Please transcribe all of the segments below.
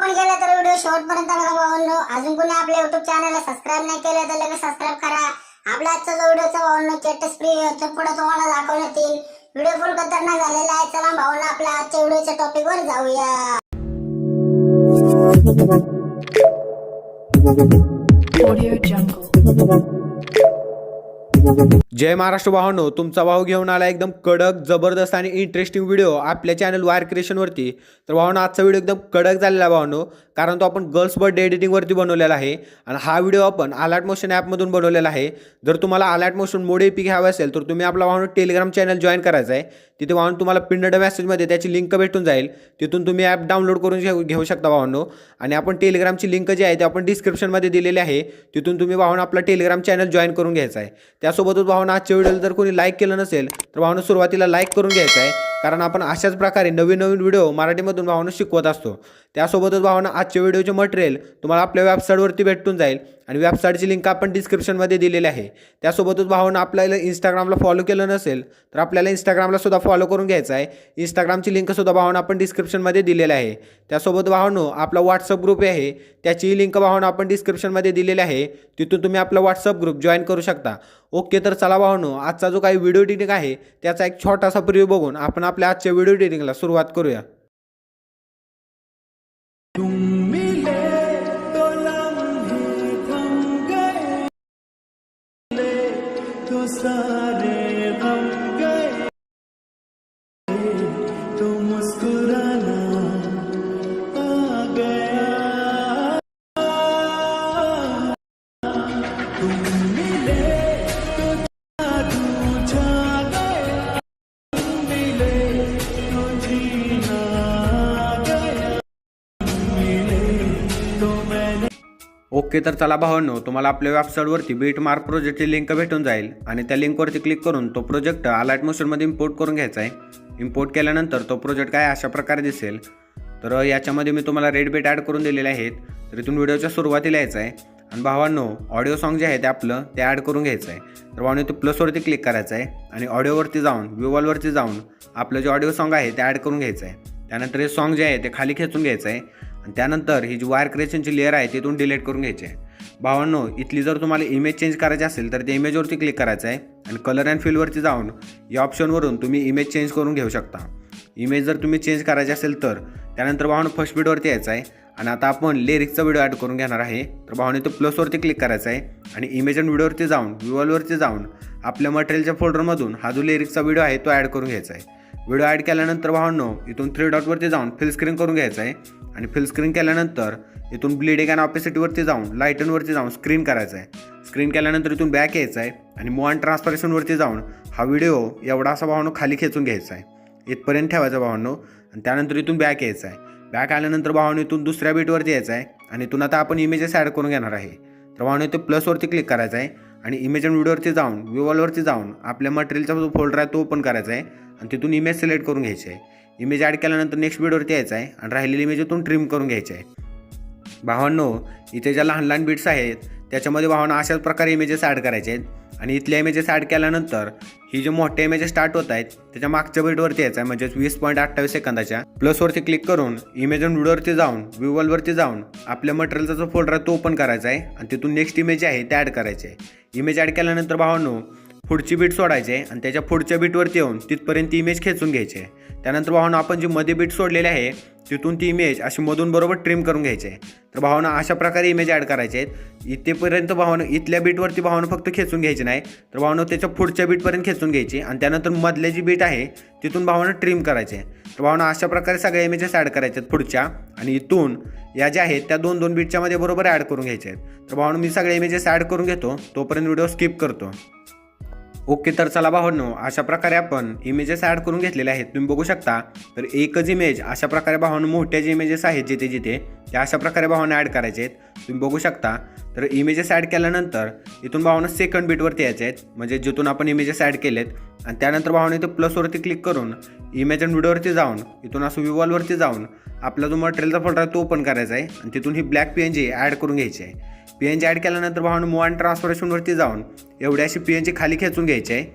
आपण गेला तर व्हिडिओ शेवटपर्यंत बघा भावांनो. अजून कोणी आपल्या YouTube चॅनलला सबस्क्राइब नाही केलं तर लगेच सबस्क्राइब करा. आपला आजचा जो व्हिडिओचा भावांनो चेटस फ्री पुढे तुम्हाला दाखवण्यात येईल. व्हिडिओ फुल खतरनाक झालेला आहे. चला भावांनो आपल्या आजच्या व्हिडिओच्या टॉपिक वर जाऊया. Audio Jungle. जय महाराष्ट्र भावांनो, तुमचा भाऊ घेऊन आला एकदम कडक जबरदस्त आणि इंटरेस्टिंग व्हिडिओ आपल्या चॅनल वायर क्रिएशनवरती. तर भावांनो आजचा व्हिडिओ एकदम कडक झालेला भावांनो, कारण तो आपण गर्ल्स बर्थडे एडिटिंगवरती बनवलेला आहे आणि हा व्हिडिओ आपण अलर्ट मोशन ॲपमधून बनवलेला आहे. जर तुम्हाला अलर्ट मोशन मोड एपी घ्यावा असेल तर तुम्ही आपला भावांनो टेलिग्राम चॅनल जॉईन करायचा आहे. तिथे भावांनो तुम्हाला पिन्ड मेसेजमध्ये त्याची लिंक भेटून जाईल. तिथून तुम्ही ॲप डाउनलोड करून घेऊ शकता भावांनो. आणि आपण टेलिग्रामची लिंक जी आहे ती आपण डिस्क्रिप्शनमध्ये दिलेली आहे. तिथून तुम्ही भावांनो आपला टेलिग्राम चॅनल जॉईन करून घ्यायचा आहे. त्यासोबतच भावांनो आजच्या व्हिडिओला जर कोणी लाईक केलं नसेल तर भावांनो सुरुवातीला लाईक करून घ्यायचं आहे, कारण आपण अशाच प्रकारे नवीन व्हिडिओ मराठीमधून भावांनो शिकवत असतो. त्यासोबतच भावांनो आजच्या व्हिडिओचे मटेरियल तुम्हाला आपल्या वेबसाईटवरती भेटून जाईल आणि वेबसाईटची लिंक आपण डिस्क्रिप्शनमध्ये दिलेली आहे. त्यासोबतच भावांनो आपल्याला इंस्टाग्रामला फॉलो केलं नसेल तर आपल्याला इंस्टाग्रामला सुद्धा फॉलो करून घ्यायचं आहे. इंस्टाग्रामची लिंक सुद्धा भावांनो आपण डिस्क्रिप्शनमध्ये दिलेली आहे. त्यासोबत भावांनो आपला व्हॉट्सअप ग्रुप आहे, त्याची लिंक भावांनो आपण डिस्क्रिप्शनमध्ये दिलेली आहे. तिथून तुम्ही आपला व्हॉट्सअप ग्रुप जॉईन करू शकता. ओके, तर चला भावांनो आजचा जो काही व्हिडिओ एडिटिंग आहे त्याचा एक छोटासा प्रिव्ह्यू बघून आपण आपल्या आजच्या व्हिडिओ एडिटिंगला सुरुवात करूया. सारे गम गए तो मुस्कुराना आ गया. तुम मिले तो जादू छा गया, तुम मिले तो जीना आ गया, मिले तो मैंने. ओके, तर चला भावांनो तुम्हाला आपल्या वेबसाईटवरती बीट मार्क प्रोजेक्टची लिंक भेटून जाईल आणि त्या लिंकवरती क्लिक करून तो प्रोजेक्ट अलर्ट मोशनमध्ये इम्पोर्ट करून घ्यायचा आहे. इम्पोर्ट केल्यानंतर तो प्रोजेक्ट काय अशा प्रकारे दिसेल. तर याच्यामध्ये मी तुम्हाला रेड बीट ॲड करून दिलेले आहेत. तर इथून व्हिडिओच्या सुरुवातीला यायचं आहे आणि भावांनो ऑडिओ सॉन्ग जे आहे ते आपलं ते ॲड करून घ्यायचं आहे. तर भावांनो ते प्लसवरती क्लिक करायचं आहे आणि ऑडिओवरती जाऊन व्ह्युअलवरती जाऊन आपलं जे ऑडिओ सॉन्ग आहे ते ॲड करून घ्यायचं आहे. त्यानंतर हे सॉन्ग जे आहे ते खाली खेचून घ्यायचं आहे आणि त्यानंतर ही जी वायर क्रिएशनची लेअर आहे तिथून डिलीट करून घ्यायची आहे. भावांनो इथली जर तुम्हाला इमेज चेंज करायची असेल तर त्या इमेजवरती क्लिक करायचं आहे आणि कलर अँड फिलवरती जाऊन या ऑप्शनवरून तुम्ही इमेज चेंज करून घेऊ शकता. इमेज जर तुम्ही चेंज करायची असेल तर त्यानंतर भावांनो फर्स्ट बीटवरती यायचं आहे आणि आता आपण लिरिक्सचा व्हिडिओ ॲड करून घेणार आहे. तर भावांनो तो प्लसवरती क्लिक करायचा आहे आणि इमेज अँड व्हिडिओवरती जाऊन व्ह्युअलवरती जाऊन आपल्या मटेरियलच्या फोल्डरमधून हा जो लिरिक्सचा व्हिडिओ आहे तो ॲड करून घ्यायचा आहे. व्हिडिओ ॲड केल्यानंतर भावांनो इथून 3 डॉटवरती जाऊन फिल स्क्रीन करून घ्यायचं आहे आणि फिल स्क्रीन केल्यानंतर इथून ब्लीडिंग अँड ऑपेसिटीवरती जाऊन लाईटनवरती जाऊन स्क्रीन करायचं आहे. स्क्रीन केल्यानंतर इथून बॅक यायचं आहे आणि मूव अँड ट्रान्सफॉर्मेशनवरती जाऊन हा व्हिडिओ एवढा असा भावांनो खाली खेचून घ्यायचा आहे, इथपर्यंत ठेवायचा भावांनो. आणि त्यानंतर इथून बॅक यायचं आहे. बॅक आल्यानंतर भावांनो इथून दुसऱ्या बीटवरती यायचं आहे आणि इथून आता आपण इमेजेस ॲड करून घेणार आहे. तर भावांनो ते प्लसवरती क्लिक करायचं आहे आणि इमेज अँड व्हिडिओवरती जाऊन व्ह्युअलवरती जाऊन आपल्या मटेरियलचा जो फोल्डर आहे तो ओपन करायचा आहे आणि तिथून इमेज सिलेक्ट करून घ्यायची आहे. इमेज ॲड केल्यानंतर नेक्स्ट बीटवरती यायचं आहे आणि राहिलेली इमेज इथून ट्रिम करून घ्यायची आहे. भावांनो इथे ज्या लहान लहान बीट्स आहेत त्याच्यामध्ये भावांनो अशाच प्रकारे इमेजेस ॲड करायचे आहेत आणि इथल्या इमेजेस ॲड केल्यानंतर ही जे मोठ्या इमेजेस स्टार्ट होत आहेत त्याच्या मागच्या बीटवरती यायचं आहे, म्हणजेच 20.28 सेकंदाच्या प्लसवरती क्लिक करून इमेज अँड व्हिडिओवरती जाऊन व्ह्युअलवरती जाऊन आपल्या मटेरियलचा जो फोल्डर आहे तो ओपन करायचा आहे आणि तिथून नेक्स्ट इमेज आहे ते ॲड करायचे आहे. इमेज ॲड केल्यानंतर भावांनो पुढची बीट सोडायची आहे आणि त्याच्या पुढच्या बीटवरती येऊन तिथपर्यंत ती इमेज खेचून घ्यायची आहे. त्यानंतर भावांनो आपण जी मध्ये बीट सोडलेली आहे तिथून ती इमेज अशी मधून बरोबर ट्रिम करून घ्यायची आहे. तर भावांनो अशा प्रकारे इमेज ॲड करायचे आहेत. इथेपर्यंत भावांनो इथल्या बीटवरती भावांनो फक्त खेचून घ्यायची नाही, तर भावांनो त्याच्या पुढच्या बीटपर्यंत खेचून घ्यायची आणि त्यानंतर मधल्या जी बीट आहे तिथून भावांनो ट्रिम करायचे. तर भावांनो अशा प्रकारे सगळ्या इमेजेस ॲड करायचे आहेत पुढच्या आणि इथून या ज्या आहेत त्या 2-2 बीटच्या मध्ये बरोबर ॲड करून घ्यायचे आहेत. तर भावांनो मी सगळ्या इमेजेस ॲड करून घेतो, तोपर्यंत व्हिडिओ स्किप करतो. ओके, तर चला भावांनो अशा प्रकारे आपण इमेजेस ॲड करून घेतलेले आहेत. तुम्ही बघू शकता तर एकच इमेज अशा प्रकारे भावांनो मोठ्या जे इमेजेस आहेत जिथे जिथे त्या अशा प्रकारे भावांनो ॲड करायचे आहेत. तुम्ही बघू शकता तर इमेजेस ॲड केल्यानंतर इथून भावांनो सेकंड बीटवरती यायचे आहेत, म्हणजे जिथून आपण इमेजेस ॲड केलेत. आणि त्यानंतर भावांनो इथे प्लसवरती क्लिक करून इमेज अँड व्हिडिओवरती जाऊन इथून असं व्ह्युअलवरती जाऊन आपला जो मटेरियलचा फोल्डर आहे तो ओपन करायचा आहे आणि तिथून ही ब्लॅक PNG ॲड करून घ्यायची आहे. PNG ॲड केल्यानंतर भावांनो मूव अँड ट्रान्सफॉर्मेशनवरती जाऊन एवढी अशी PNG खाली खेचून घ्यायची आहे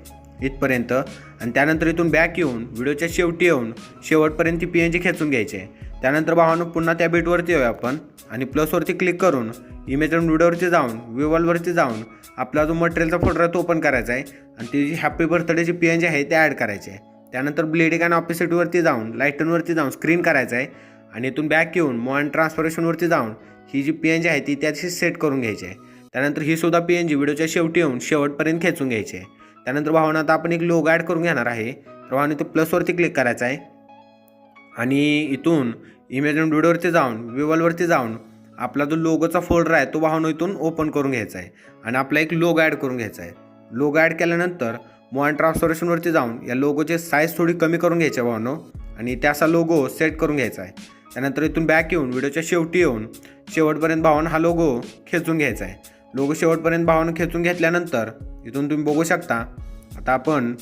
इथपर्यंत आणि त्यानंतर इथून बॅक येऊन व्हिडिओच्या शेवटी येऊन शेवटपर्यंत ती PNG खेचून घ्यायची आहे. त्यानंतर भावांनो पुन्हा त्या बीटवरती येऊया आपण आणि प्लसवरती क्लिक करून इमेज अँड व्हिडिओवरती जाऊन विवलवरती जाऊन आपला जो मटेरियलचा फोल्डर आहे तो ओपन करायचा आहे आणि ती जी हॅपी बर्थडेची PNG आहे ते ॲड करायची आहे. त्यानंतर ब्लीडिंग अँड ऑपेसिटीवरती जाऊन लाईटनवरती जाऊन स्क्रीन करायचं आहे आणि इथून बॅक येऊन मूव अँड ट्रान्सफॉर्मेशनवरती जाऊन ही जी PNG आहे ती त्याची सेट करून घ्यायची आहे. त्यानंतर ही सुद्धा PNG व्हिडिओच्या शेवटी येऊन शेवटपर्यंत खेचून घ्यायची आहे. त्यानंतर भावांनो आता आपण एक लोगो ॲड करून घेणार आहे. तर भावांनो तो प्लसवरती क्लिक करायचा आहे आणि इथून इमेज अँड व्हिडिओवरती जाऊन विवलवरती जाऊन आपला जो लोगोचा फोल्डर आहे तो भावांनो इथून ओपन करून घ्यायचा आहे आणि आपला एक लोगो ॲड करून घ्यायचा आहे. लोगो ॲड केल्यानंतर मूव अँड ट्रान्सफॉर्मेशनवरती जाऊन या लोगोची साईज थोडी कमी करून घ्यायची आहे भावांनो आणि त्याचा लोगो सेट करून घ्यायचा आहे. त्यानंतर इथून बॅक येऊन व्हिडिओच्या शेवटी येऊन शेवटपर्यंत भावांनो हा लोगो खेचून घ्यायचा आहे. लोगो शेवटपर्यंत भावांनो खेचून घेतल्यानंतर इथून तुम्ही बघू शकता आता आपण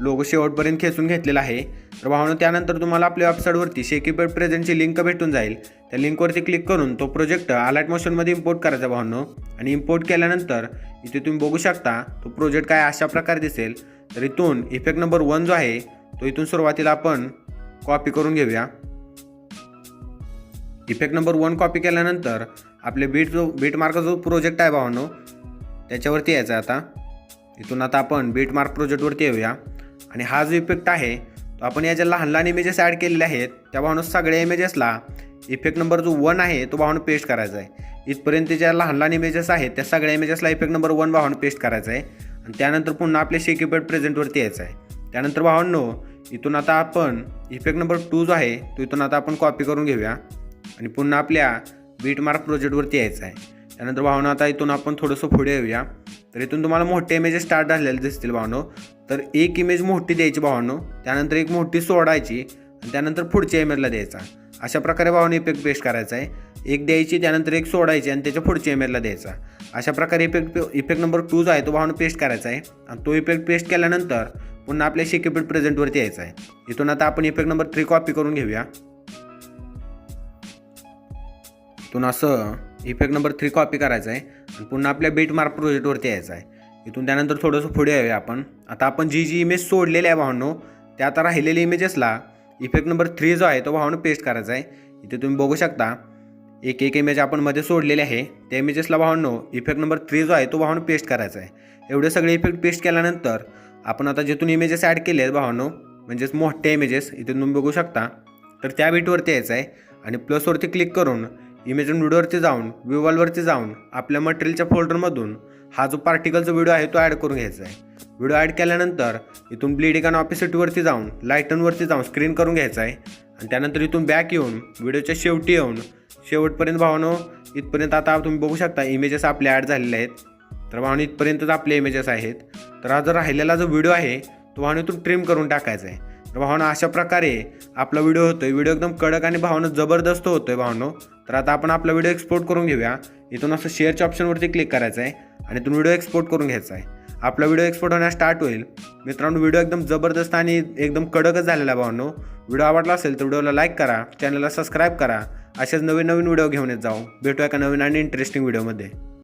लोगो शेवटपर्यंत खेचून घेतलेला आहे. तर भावांनो त्यानंतर तुम्हाला आपल्या वेबसाईटवरती शेकीपॅड प्रेझेंटची लिंक भेटून जाईल. त्या लिंकवरती क्लिक करून तो प्रोजेक्ट अलाइट मोशनमध्ये इम्पोर्ट करायचा भावांनो आणि इम्पोर्ट केल्यानंतर इथे तुम्ही बघू शकता तो प्रोजेक्ट काय अशा प्रकारे दिसेल. तर इथून इफेक्ट नंबर 1 जो आहे तो इथून सुरुवातीला आपण कॉपी करून घेऊया. इफेक्ट नंबर 1 कॉपी केल्यानंतर आपले बीट मार्क जो प्रोजेक्ट आहे भावांनो त्याच्यावरती यायचा आहे. आता इथून आता आपण बीट मार्क प्रोजेक्टवरती येऊया आणि हा जो इफेक्ट आहे तो आपण या ज्या लहान लहान इमेजेस ॲड केलेले आहेत त्या भावांनो सगळ्या इमेजेसला इफेक्ट नंबर जो 1 आहे तो भावांनो पेस्ट करायचा आहे. इथपर्यंत ज्या लहान लहान इमेजेस आहेत त्या सगळ्या इमेजेसला इफेक्ट नंबर 1 भावांनो पेस्ट करायचा आहे आणि त्यानंतर पुन्हा आपल्या शेकीपॅड प्रेझेंटवरती यायचं आहे. त्यानंतर भावांनो इथून आता आपण इफेक्ट नंबर 2 जो आहे तो इथून आता आपण कॉपी करून घेऊया आणि पुन्हा आपल्या बीट मार्क प्रोजेक्टवरती यायचं आहे. त्यानंतर भावांनो आता इथून आपण थोडंसं पुढे येऊया. तर इथून तुम्हाला मोठे इमेजेस स्टार्ट झालेले दिसतील भावांनो. तर एक इमेज मोठी द्यायची भावांनो, त्यानंतर एक मोठी सोडायची आणि त्यानंतर पुढच्या इमेजला द्यायचा. अशा प्रकारे भावांनो इफेक्ट पेस्ट करायचा आहे. एक द्यायची त्यानंतर एक सोडायची आणि त्याच्या पुढच्या इमेजला द्यायचा. अशा प्रकारे इफेक्ट नंबर 2 जो आहे तो भावांनो पेस्ट करायचा आहे आणि तो इफेक्ट पेस्ट केल्यानंतर पुन्हा आपल्या शेकीपॅड प्रेझेंटवरती यायचा आहे. इथून आता आपण इफेक्ट नंबर 3 कॉपी करून घेऊया. इथून असं इफेक्ट नंबर 3 कॉपी करायचा आहे आणि पुन्हा आपल्या बीट मार्क प्रोजेक्टवरती यायचं आहे. इथून त्यानंतर थोडंसं पुढे येऊया आपण. आता आपण जी इमेज सोडलेली आहे भावांनो त्या आता राहिलेल्या इमेजेसला इफेक्ट नंबर 3 जो आहे तो भावांनो पेस्ट करायचा आहे. इथे तुम्ही बघू शकता एक इमेज आपण मध्ये सोडलेली आहे त्या इमेजेसला भावांनो इफेक्ट नंबर 3 जो आहे तो भावांनो पेस्ट करायचा आहे. एवढे सगळे इफेक्ट पेस्ट केल्यानंतर आपण आता जिथून इमेजेस ॲड केले आहेत भावांनो म्हणजेच मोठे इमेजेस इथे तुम्ही बघू शकता तर त्या बीटवरती यायचं आहे आणि प्लसवरती क्लिक करून इमेज अँड व्हिडिओवरती जाऊन विवलवरती जाऊन आपल्या मटेरियलच्या फोल्डरमधून हा जो पार्टिकलचा व्हिडिओ आहे तो ॲड करून घ्यायचा आहे. व्हिडिओ ॲड केल्यानंतर इथून ब्लीडिंग अँड ऑपेसिटीवरती जाऊन लाईटनवरती जाऊन स्क्रीन करून घ्यायचा आहे आणि त्यानंतर इथून बॅक येऊन व्हिडिओच्या शेवटी येऊन शेवटपर्यंत भावांनो इथपर्यंत आता तुम्ही बघू शकता इमेजेस आपले ॲड झालेले आहेत. तर भावांनो इथपर्यंतच आपले इमेजेस आहेत. तर हा जो राहिलेला जो व्हिडिओ आहे तो भावांनो इथून ट्रिम करून टाकायचा आहे. तर भावांनो अशा प्रकारे आपला व्हिडिओ होतोय. व्हिडिओ एकदम कडक आणि भावांनो जबरदस्त होतोय भावांनो. तर आता आपण आपला व्हिडिओ एक्सपोर्ट करून घेऊया. इथून असं शेअरच्या ऑप्शनवरती क्लिक करायचं आहे आणि इथून व्हिडिओ एक्सपोर्ट करून घ्यायचा आहे. आपला व्हिडिओ एक्सपोर्ट होण्यास स्टार्ट होईल. मित्रांनो व्हिडिओ एकदम जबरदस्त आणि एकदम कडकच झालेला आहे भावांनो. व्हिडिओ आवडला असेल तर व्हिडिओला लाईक करा, चॅनलला सबस्क्राईब करा. असेच नवीन व्हिडिओ घेऊन येत जाऊ. भेटूया एका नवीन आणि इंटरेस्टिंग व्हिडिओमध्ये.